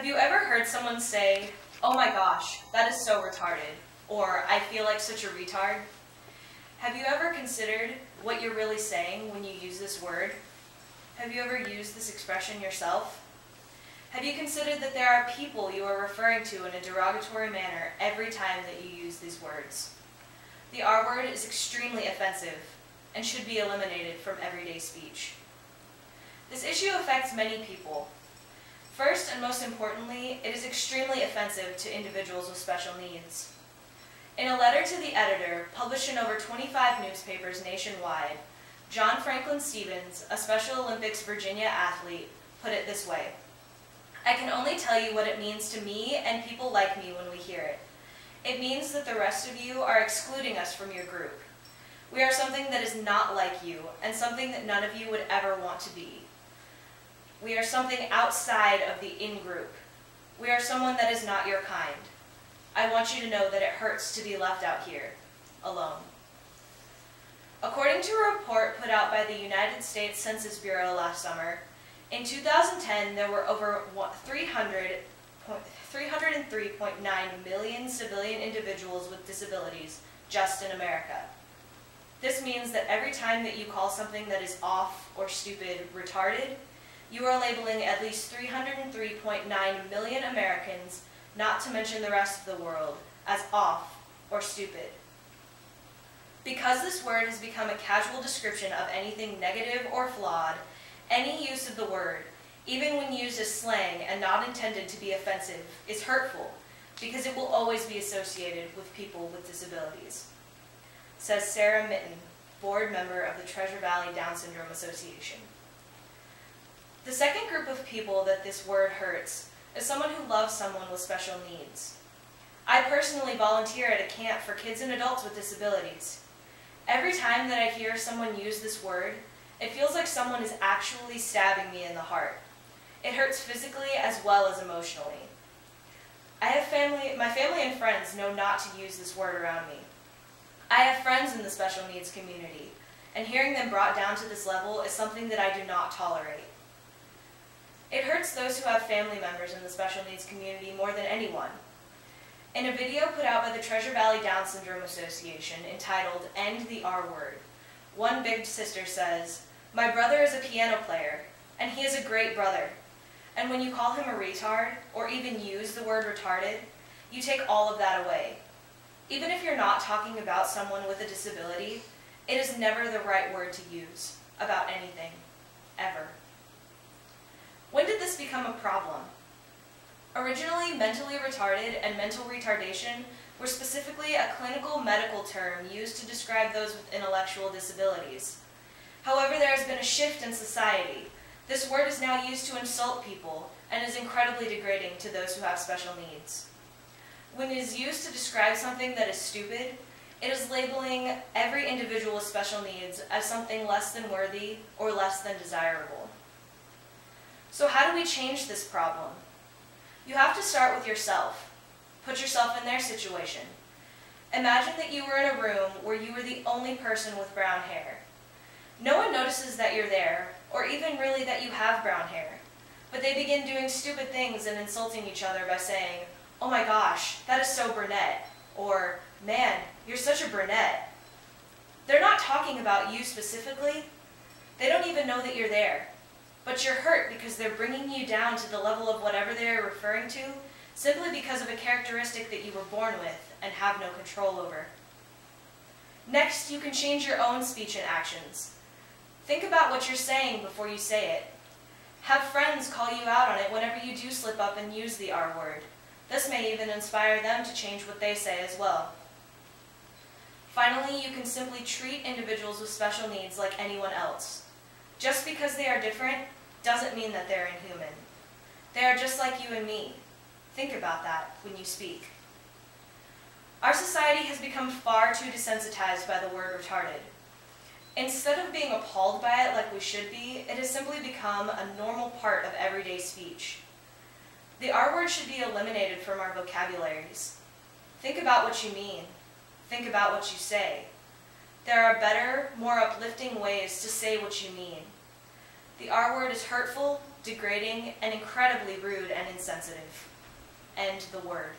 Have you ever heard someone say, "Oh my gosh, that is so retarded," or "I feel like such a retard"? Have you ever considered what you're really saying when you use this word? Have you ever used this expression yourself? Have you considered that there are people you are referring to in a derogatory manner every time that you use these words? The R word is extremely offensive and should be eliminated from everyday speech. This issue affects many people. First and most importantly, it is extremely offensive to individuals with special needs. In a letter to the editor, published in over 25 newspapers nationwide, John Franklin Stevens, a Special Olympics Virginia athlete, put it this way: "I can only tell you what it means to me and people like me when we hear it. It means that the rest of you are excluding us from your group. We are something that is not like you, and something that none of you would ever want to be. We are something outside of the in-group. We are someone that is not your kind. I want you to know that it hurts to be left out here, alone." According to a report put out by the United States Census Bureau last summer, in 2010 there were over 303.9 million civilian individuals with disabilities just in America. This means that every time that you call something that is off or stupid retarded, you are labeling at least 303.9 million Americans, not to mention the rest of the world, as off or stupid. Because this word has become a casual description of anything negative or flawed, any use of the word, even when used as slang and not intended to be offensive, is hurtful because it will always be associated with people with disabilities, says Sarah Mitten, board member of the Treasure Valley Down Syndrome Association. The second group of people that this word hurts is someone who loves someone with special needs. I personally volunteer at a camp for kids and adults with disabilities. Every time that I hear someone use this word, it feels like someone is actually stabbing me in the heart. It hurts physically as well as emotionally. My family and friends know not to use this word around me. I have friends in the special needs community, and hearing them brought down to this level is something that I do not tolerate. It hurts those who have family members in the special needs community more than anyone. In a video put out by the Treasure Valley Down Syndrome Association entitled "End the R Word," one big sister says, "My brother is a piano player, and he is a great brother. And when you call him a retard, or even use the word retarded, you take all of that away. Even if you're not talking about someone with a disability, it is never the right word to use about anything, ever." When did this become a problem? Originally, mentally retarded and mental retardation were specifically a clinical medical term used to describe those with intellectual disabilities. However, there has been a shift in society. This word is now used to insult people and is incredibly degrading to those who have special needs. When it is used to describe something that is stupid, it is labeling every individual with special needs as something less than worthy or less than desirable. So how do we change this problem? You have to start with yourself. Put yourself in their situation. Imagine that you were in a room where you were the only person with brown hair. No one notices that you're there, or even really that you have brown hair, but they begin doing stupid things and insulting each other by saying, "Oh my gosh, that is so brunette," or "Man, you're such a brunette." They're not talking about you specifically. They don't even know that you're there. But you're hurt because they're bringing you down to the level of whatever they're referring to simply because of a characteristic that you were born with and have no control over. Next, you can change your own speech and actions. Think about what you're saying before you say it. Have friends call you out on it whenever you do slip up and use the R word. This may even inspire them to change what they say as well. Finally, you can simply treat individuals with special needs like anyone else. Just because they are different doesn't mean that they're inhuman. They are just like you and me. Think about that when you speak. Our society has become far too desensitized by the word retarded. Instead of being appalled by it like we should be, it has simply become a normal part of everyday speech. The R word should be eliminated from our vocabularies. Think about what you mean. Think about what you say. There are better, more uplifting ways to say what you mean. The R word R-word is hurtful, degrading, and incredibly rude and insensitive. End the word.